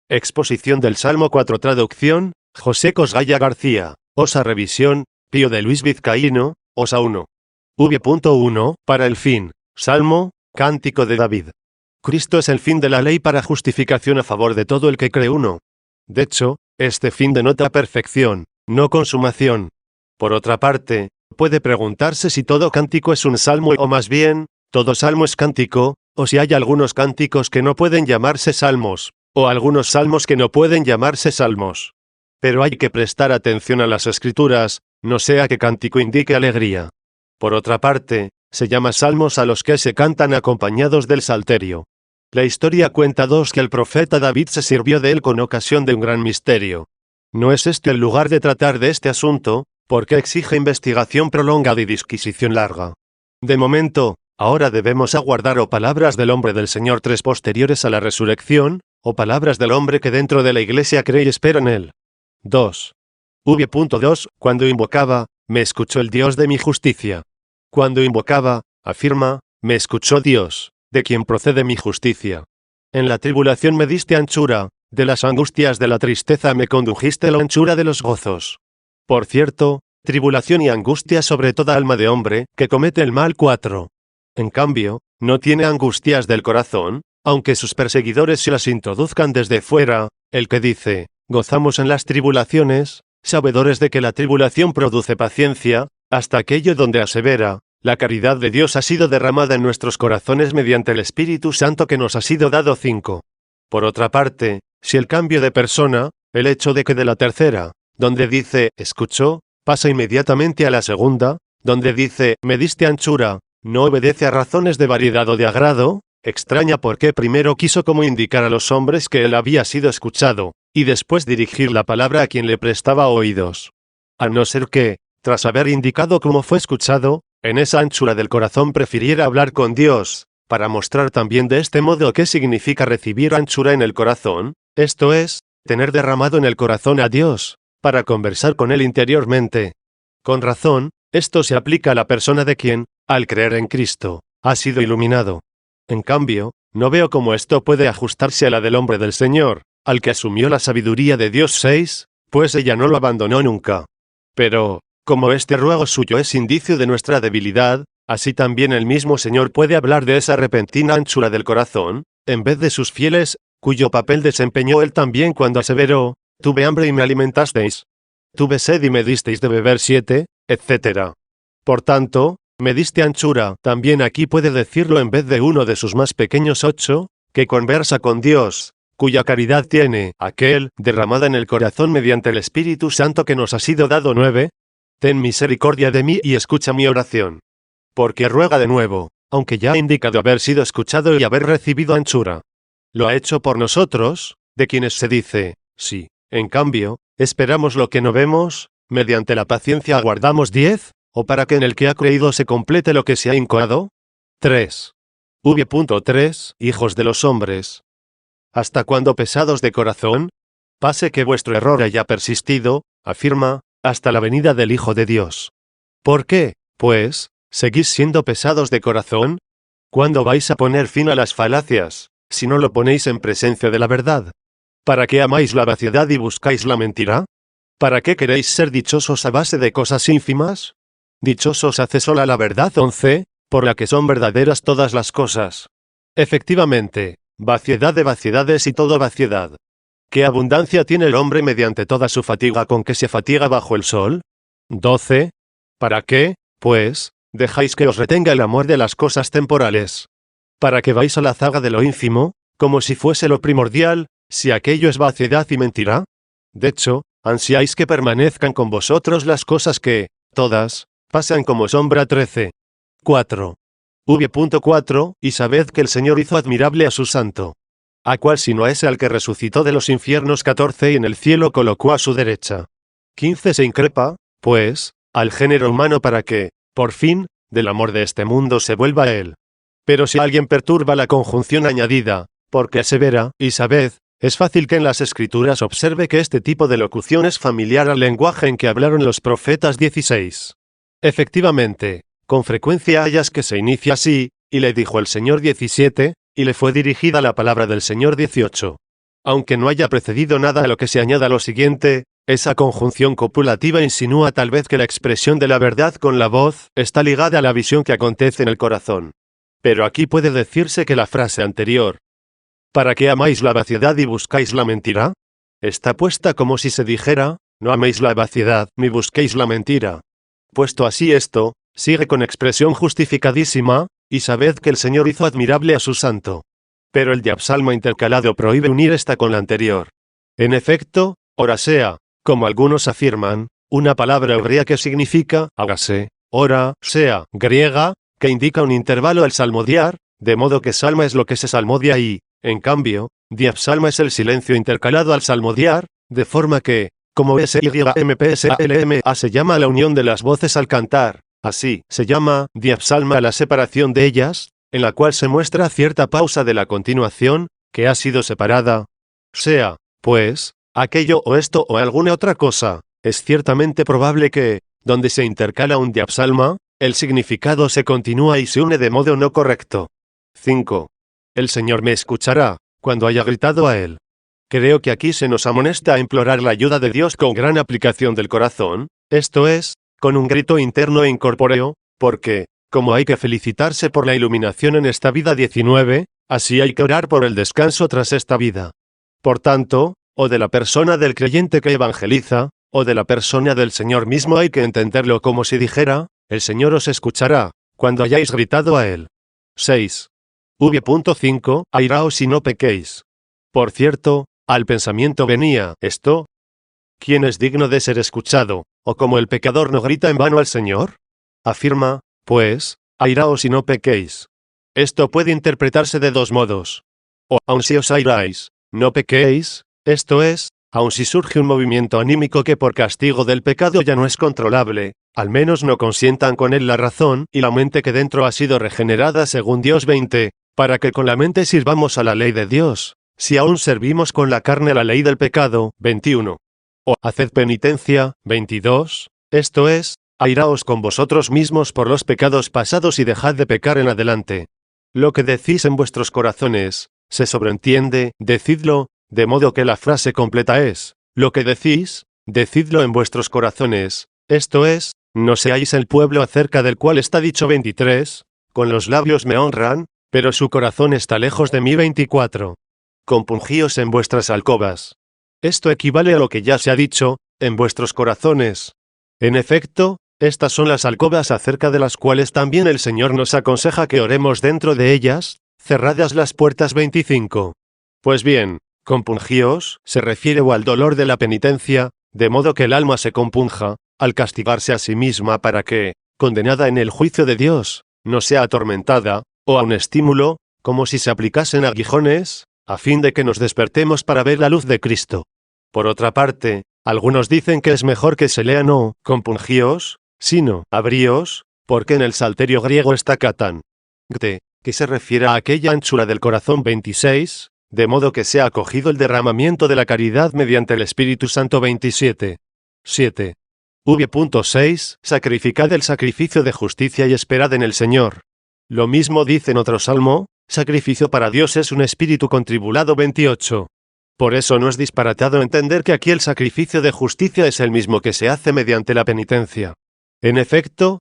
Exposición del Salmo 4. Traducción, José Cosgaya García. Osa revisión, Pío de Luis Vizcaíno, Osa 1. V.1. Para el fin. Salmo, Cántico de David. Cristo es el fin de la ley para justificación a favor de todo el que cree. 1. De hecho, este fin denota perfección, no consumación. Por otra parte, puede preguntarse si todo cántico es un salmo o más bien, todo salmo es cántico, o si hay algunos cánticos que no pueden llamarse salmos, o algunos salmos que no pueden llamarse salmos. Pero hay que prestar atención a las escrituras, no sea que cántico indique alegría. Por otra parte, se llama salmos a los que se cantan acompañados del salterio. La historia cuenta que el profeta David se sirvió de él con ocasión de un gran misterio. No es este el lugar de tratar de este asunto, porque exige investigación prolongada y disquisición larga. De momento, ahora debemos aguardar o palabras del hombre del Señor posteriores a la resurrección, o palabras del hombre que dentro de la iglesia cree y espera en él. 2. V.2. Cuando invocaba, me escuchó el Dios de mi justicia. Cuando invocaba, afirma, me escuchó Dios, de quien procede mi justicia. En la tribulación me diste anchura, de las angustias de la tristeza me condujiste la anchura de los gozos. Por cierto, tribulación y angustia sobre toda alma de hombre que comete el mal. 4. En cambio, no tiene angustias del corazón, aunque sus perseguidores se las introduzcan desde fuera, el que dice, gozamos en las tribulaciones, sabedores de que la tribulación produce paciencia, hasta aquello donde asevera, la caridad de Dios ha sido derramada en nuestros corazones mediante el Espíritu Santo que nos ha sido dado. 5. Por otra parte, si el cambio de persona, el hecho de que de la tercera, donde dice, escuchó, pasa inmediatamente a la segunda, donde dice, me diste anchura, no obedece a razones de variedad o de agrado, extraña porque primero quiso como indicar a los hombres que él había sido escuchado, y después dirigir la palabra a quien le prestaba oídos. A no ser que, tras haber indicado cómo fue escuchado, en esa anchura del corazón prefiriera hablar con Dios, para mostrar también de este modo qué significa recibir anchura en el corazón, esto es, tener derramado en el corazón a Dios, para conversar con él interiormente. Con razón, esto se aplica a la persona de quien, al creer en Cristo, ha sido iluminado. En cambio, no veo cómo esto puede ajustarse a la del hombre del Señor, al que asumió la sabiduría de Dios. 6, pues ella no lo abandonó nunca. Pero, como este ruego suyo es indicio de nuestra debilidad, así también el mismo Señor puede hablar de esa repentina anchura del corazón, en vez de sus fieles, cuyo papel desempeñó él también cuando aseveró, tuve hambre y me alimentasteis. Tuve sed y me disteis de beber. 7, etc. Por tanto, me diste anchura, también aquí puede decirlo en vez de uno de sus más pequeños. 8, que conversa con Dios, cuya caridad tiene aquel derramada en el corazón mediante el Espíritu Santo que nos ha sido dado. 9. Ten misericordia de mí y escucha mi oración. Porque ruega de nuevo, aunque ya ha indicado haber sido escuchado y haber recibido anchura. Lo ha hecho por nosotros, de quienes se dice, sí, en cambio, esperamos lo que no vemos, mediante la paciencia aguardamos. 10, o para que en el que ha creído se complete lo que se ha incoado. 3. V.3. Hijos de los hombres. ¿Hasta cuándo pesados de corazón? Pase que vuestro error haya persistido, afirma, hasta la venida del Hijo de Dios. ¿Por qué, pues, seguís siendo pesados de corazón? ¿Cuándo vais a poner fin a las falacias, si no lo ponéis en presencia de la verdad? ¿Para qué amáis la vaciedad y buscáis la mentira? ¿Para qué queréis ser dichosos a base de cosas ínfimas? Dichosos hace sola la verdad. 11, por la que son verdaderas todas las cosas. Efectivamente, vaciedad de vaciedades y todo vaciedad. ¿Qué abundancia tiene el hombre mediante toda su fatiga con que se fatiga bajo el sol? 12. ¿Para qué, pues, dejáis que os retenga el amor de las cosas temporales? ¿Para qué vais a la zaga de lo ínfimo, como si fuese lo primordial, si aquello es vaciedad y mentira? De hecho, ansiáis que permanezcan con vosotros las cosas que, todas, pasan como sombra. 13. 4. V.4. Y sabed que el Señor hizo admirable a su santo. ¿A cuál sino a ese al que resucitó de los infiernos? 14. Y en el cielo colocó a su derecha. 15. Se increpa, pues, al género humano para que, por fin, del amor de este mundo se vuelva a él. Pero si alguien perturba la conjunción añadida, porque asevera, y sabed, es fácil que en las Escrituras observe que este tipo de locución es familiar al lenguaje en que hablaron los profetas. 16. Efectivamente, con frecuencia hallas que se inicia así, y le dijo el Señor. 17, y le fue dirigida la palabra del Señor. 18. Aunque no haya precedido nada a lo que se añada lo siguiente, esa conjunción copulativa insinúa tal vez que la expresión de la verdad con la voz está ligada a la visión que acontece en el corazón. Pero aquí puede decirse que la frase anterior, ¿para qué amáis la vaciedad y buscáis la mentira?, está puesta como si se dijera, no améis la vaciedad ni busquéis la mentira. Puesto así esto, sigue con expresión justificadísima, y sabed que el Señor hizo admirable a su santo. Pero el diapsalma intercalado prohíbe unir esta con la anterior. En efecto, ora sea, como algunos afirman, una palabra hebrea que significa hágase, ora sea griega, que indica un intervalo al salmodiar, de modo que salma es lo que se salmodia y, en cambio, diapsalma es el silencio intercalado al salmodiar, de forma que, como SYMPSALMA se llama a la unión de las voces al cantar, así se llama diapsalma a la separación de ellas, en la cual se muestra cierta pausa de la continuación, que ha sido separada. Sea, pues, aquello o esto o alguna otra cosa, es ciertamente probable que, donde se intercala un diapsalma, el significado se continúa y se une de modo no correcto. 5. El Señor me escuchará, cuando haya gritado a Él. Creo que aquí se nos amonesta a implorar la ayuda de Dios con gran aplicación del corazón, esto es, con un grito interno e incorpóreo, porque, como hay que felicitarse por la iluminación en esta vida 19, así hay que orar por el descanso tras esta vida. Por tanto, o de la persona del creyente que evangeliza, o de la persona del Señor mismo hay que entenderlo como si dijera, el Señor os escuchará, cuando hayáis gritado a Él. 6. V.5, airaos y no pequéis. Por cierto, al pensamiento venía esto. ¿Quién es digno de ser escuchado, o como el pecador no grita en vano al Señor? Afirma, pues, airaos y no pequéis. Esto puede interpretarse de dos modos. O, aun si os airáis, no pequéis, esto es, aun si surge un movimiento anímico que por castigo del pecado ya no es controlable, al menos no consientan con él la razón y la mente que dentro ha sido regenerada según Dios 20, para que con la mente sirvamos a la ley de Dios, si aún servimos con la carne a la ley del pecado, 21. O, haced penitencia, 22, esto es, airaos con vosotros mismos por los pecados pasados y dejad de pecar en adelante. Lo que decís en vuestros corazones, se sobreentiende, decidlo, de modo que la frase completa es, lo que decís, decidlo en vuestros corazones, esto es, no seáis el pueblo acerca del cual está dicho 23, con los labios me honran, pero su corazón está lejos de mí 24. Compungíos en vuestras alcobas. Esto equivale a lo que ya se ha dicho, en vuestros corazones. En efecto, estas son las alcobas acerca de las cuales también el Señor nos aconseja que oremos dentro de ellas, cerradas las puertas 25. Pues bien, compungíos se refiere al dolor de la penitencia, de modo que el alma se compunja, al castigarse a sí misma para que, condenada en el juicio de Dios, no sea atormentada, o a un estímulo, como si se aplicasen aguijones, a fin de que nos despertemos para ver la luz de Cristo. Por otra parte, algunos dicen que es mejor que se lea no compungíos, sino abríos, porque en el salterio griego está katan, que se refiere a aquella anchura del corazón 26, de modo que sea acogido el derramamiento de la caridad mediante el Espíritu Santo 27. 7. V.6, sacrificad el sacrificio de justicia y esperad en el Señor. Lo mismo dice en otro salmo, sacrificio para Dios es un espíritu contribulado 28. Por eso no es disparatado entender que aquí el sacrificio de justicia es el mismo que se hace mediante la penitencia. En efecto,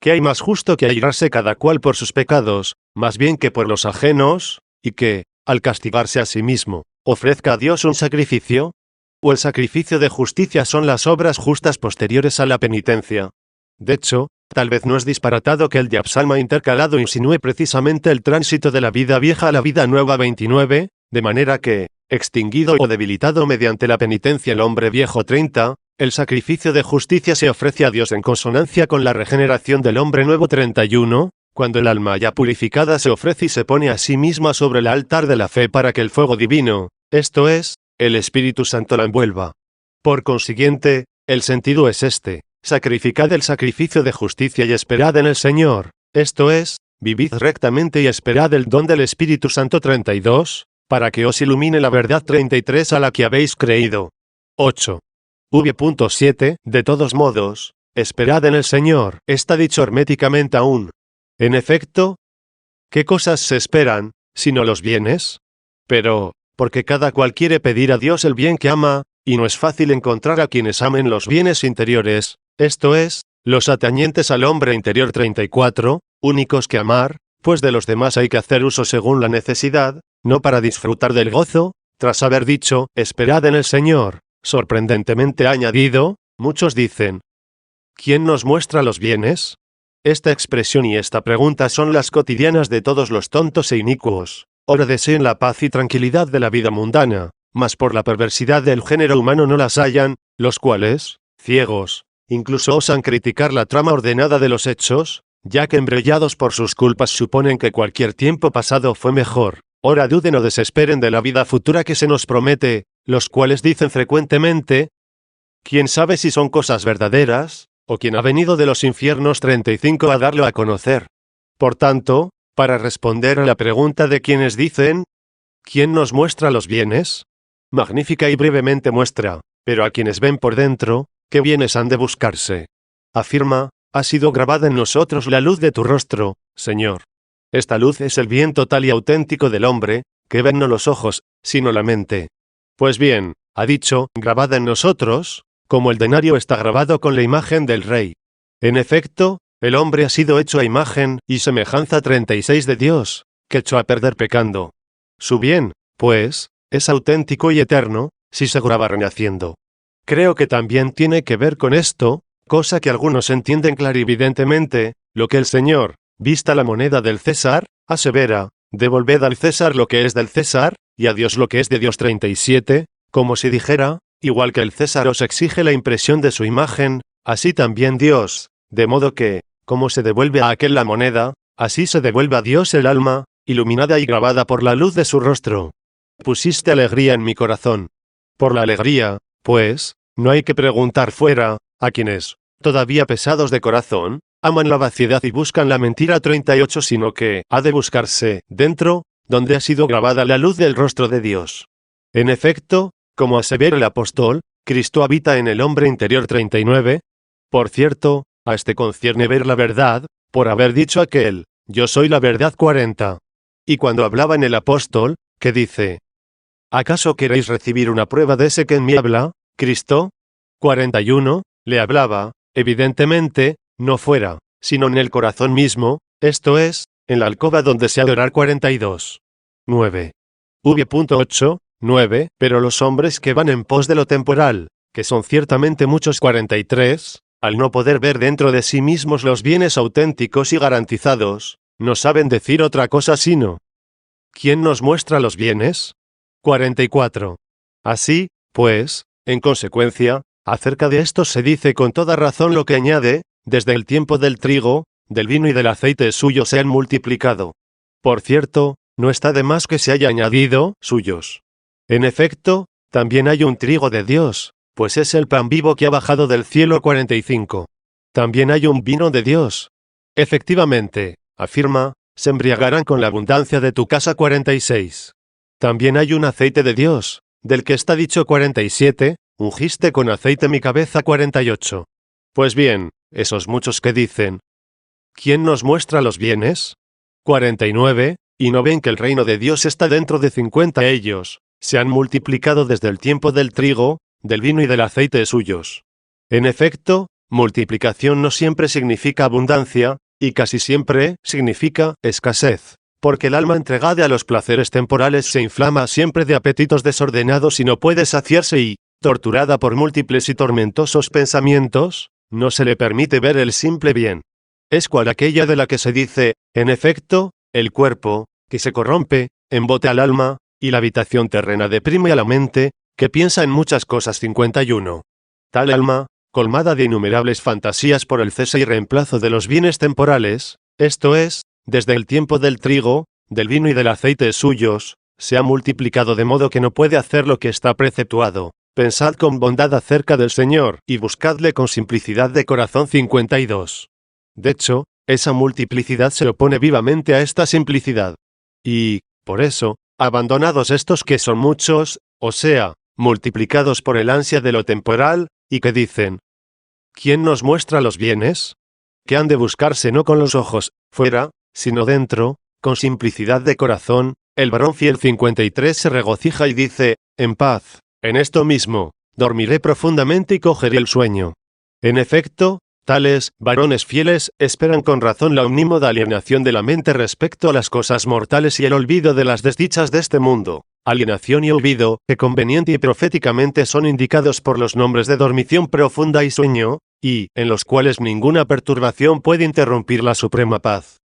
¿qué hay más justo que airarse cada cual por sus pecados, más bien que por los ajenos, y que, al castigarse a sí mismo, ofrezca a Dios un sacrificio? ¿O el sacrificio de justicia son las obras justas posteriores a la penitencia? De hecho, tal vez no es disparatado que el diapsalma intercalado insinúe precisamente el tránsito de la vida vieja a la vida nueva 29, de manera que, extinguido o debilitado mediante la penitencia el hombre viejo 30, el sacrificio de justicia se ofrece a Dios en consonancia con la regeneración del hombre nuevo 31, cuando el alma ya purificada se ofrece y se pone a sí misma sobre el altar de la fe para que el fuego divino, esto es, el Espíritu Santo la envuelva. Por consiguiente, el sentido es este: sacrificad el sacrificio de justicia y esperad en el Señor, esto es, vivid rectamente y esperad el don del Espíritu Santo 32, para que os ilumine la verdad 33 a la que habéis creído. 8. V.7, de todos modos, esperad en el Señor, está dicho herméticamente aún. En efecto, ¿qué cosas se esperan, sino los bienes? Pero, porque cada cual quiere pedir a Dios el bien que ama, y no es fácil encontrar a quienes amen los bienes interiores, esto es, los atañentes al hombre interior 34, únicos que amar, pues de los demás hay que hacer uso según la necesidad, no para disfrutar del gozo, tras haber dicho, esperad en el Señor, sorprendentemente ha añadido, muchos dicen, ¿quién nos muestra los bienes? Esta expresión y esta pregunta son las cotidianas de todos los tontos e inicuos. Ora deseen la paz y tranquilidad de la vida mundana, mas por la perversidad del género humano no las hallan, los cuales, ciegos, incluso osan criticar la trama ordenada de los hechos, ya que embrollados por sus culpas suponen que cualquier tiempo pasado fue mejor. Ora duden o desesperen de la vida futura que se nos promete, los cuales dicen frecuentemente, ¿quién sabe si son cosas verdaderas? O quien ha venido de los infiernos 35 a darlo a conocer. Por tanto, para responder a la pregunta de quienes dicen, ¿quién nos muestra los bienes? Magnífica y brevemente muestra, pero a quienes ven por dentro, ¿qué bienes han de buscarse? Afirma, ha sido grabada en nosotros la luz de tu rostro, Señor. Esta luz es el bien total y auténtico del hombre, que ven no los ojos, sino la mente. Pues bien, ha dicho, grabada en nosotros, como el denario está grabado con la imagen del rey. En efecto, el hombre ha sido hecho a imagen y semejanza 36 de Dios, que echó a perder pecando. Su bien, pues, es auténtico y eterno, si se graba renaciendo. Creo que también tiene que ver con esto, cosa que algunos entienden clarividentemente, lo que el Señor, vista la moneda del César, asevera, devolved al César lo que es del César, y a Dios lo que es de Dios 37, como si dijera, igual que el César os exige la impresión de su imagen, así también Dios, de modo que, como se devuelve a aquel la moneda, así se devuelve a Dios el alma, iluminada y grabada por la luz de su rostro. Pusiste alegría en mi corazón. Por la alegría, pues, no hay que preguntar fuera, a quienes, todavía pesados de corazón, aman la vaciedad y buscan la mentira 38, sino que ha de buscarse dentro, donde ha sido grabada la luz del rostro de Dios. En efecto, como asevera el apóstol, Cristo habita en el hombre interior 39. Por cierto, a este concierne ver la verdad, por haber dicho aquel, yo soy la verdad 40. Y cuando hablaba en el apóstol, que dice, ¿acaso queréis recibir una prueba de ese que en mí habla, Cristo? 41, le hablaba, evidentemente, no fuera, sino en el corazón mismo, esto es, en la alcoba donde se ha de orar 42. 9. V.8, 9, pero los hombres que van en pos de lo temporal, que son ciertamente muchos 43, al no poder ver dentro de sí mismos los bienes auténticos y garantizados, no saben decir otra cosa sino, ¿quién nos muestra los bienes? 44. Así, pues, en consecuencia, acerca de estos se dice con toda razón lo que añade, desde el tiempo del trigo, del vino y del aceite suyos se han multiplicado. Por cierto, no está de más que se haya añadido, suyos. En efecto, también hay un trigo de Dios, pues es el pan vivo que ha bajado del cielo 45. También hay un vino de Dios. Efectivamente, afirma, se embriagarán con la abundancia de tu casa 46. También hay un aceite de Dios, del que está dicho 47, ungiste con aceite mi cabeza 48. Pues bien, esos muchos que dicen, ¿quién nos muestra los bienes? 49, y no ven que el reino de Dios está dentro de 50 ellos, se han multiplicado desde el tiempo del trigo, del vino y del aceite suyos. En efecto, multiplicación no siempre significa abundancia, y casi siempre significa escasez, porque el alma entregada a los placeres temporales se inflama siempre de apetitos desordenados y no puede saciarse y, torturada por múltiples y tormentosos pensamientos, no se le permite ver el simple bien. Es cual aquella de la que se dice, en efecto, el cuerpo, que se corrompe, embota al alma, y la habitación terrena deprime a la mente, que piensa en muchas cosas 51. Tal alma, colmada de innumerables fantasías por el cese y reemplazo de los bienes temporales, esto es, desde el tiempo del trigo, del vino y del aceite suyos, se ha multiplicado de modo que no puede hacer lo que está preceptuado. Pensad con bondad acerca del Señor, y buscadle con simplicidad de corazón 52. De hecho, esa multiplicidad se opone vivamente a esta simplicidad. Y, por eso, abandonados estos que son muchos, o sea, multiplicados por el ansia de lo temporal, y que dicen, ¿quién nos muestra los bienes? Que han de buscarse no con los ojos, fuera, sino dentro, con simplicidad de corazón, El varón fiel 53 se regocija y dice, en paz, en esto mismo, dormiré profundamente y cogeré el sueño. En efecto, tales varones fieles esperan con razón la omnímoda alienación de la mente respecto a las cosas mortales y el olvido de las desdichas de este mundo. Alienación y olvido, que conveniente y proféticamente son indicados por los nombres de dormición profunda y sueño, y en los cuales ninguna perturbación puede interrumpir la suprema paz.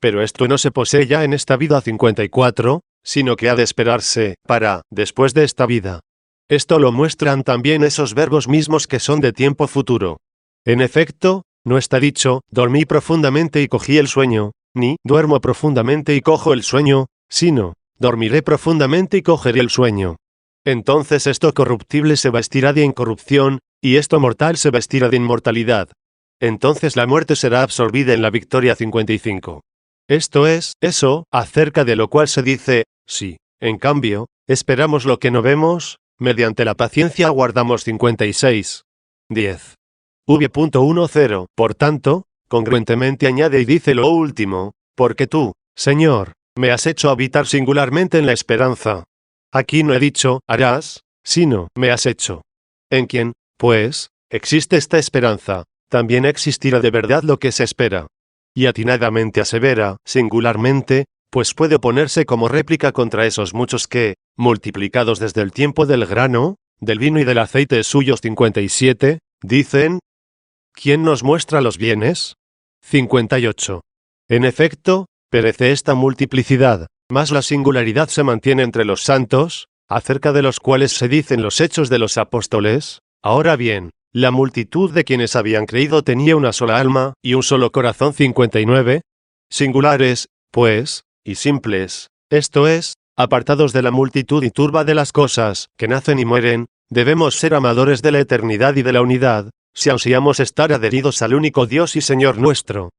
Pero esto no se posee ya en esta vida 54, sino que ha de esperarse para después de esta vida. Esto lo muestran también esos verbos mismos que son de tiempo futuro. En efecto, no está dicho, dormí profundamente y cogí el sueño, ni duermo profundamente y cojo el sueño, sino, dormiré profundamente y cogeré el sueño. Entonces esto corruptible se vestirá de incorrupción, y esto mortal se vestirá de inmortalidad. Entonces la muerte será absorbida en la victoria 55. Esto es, eso, acerca de lo cual se dice, sí, en cambio, esperamos lo que no vemos, mediante la paciencia aguardamos 56. 10. V.10. Por tanto, congruentemente añade y dice lo último, porque tú, Señor, me has hecho habitar singularmente en la esperanza. Aquí no he dicho, harás, sino, me has hecho. En quien, pues, existe esta esperanza, también existirá de verdad lo que se espera. Y atinadamente asevera, singularmente, pues puede oponerse como réplica contra esos muchos que, multiplicados desde el tiempo del grano, del vino y del aceite suyos 57, dicen, ¿quién nos muestra los bienes? 58. En efecto, perece esta multiplicidad, mas la singularidad se mantiene entre los santos, acerca de los cuales se dicen los hechos de los apóstoles. Ahora bien, la multitud de quienes habían creído tenía una sola alma y un solo corazón 59. Singulares, pues, y simples, esto es, apartados de la multitud y turba de las cosas que nacen y mueren, debemos ser amadores de la eternidad y de la unidad, si ansiamos estar adheridos al único Dios y Señor nuestro,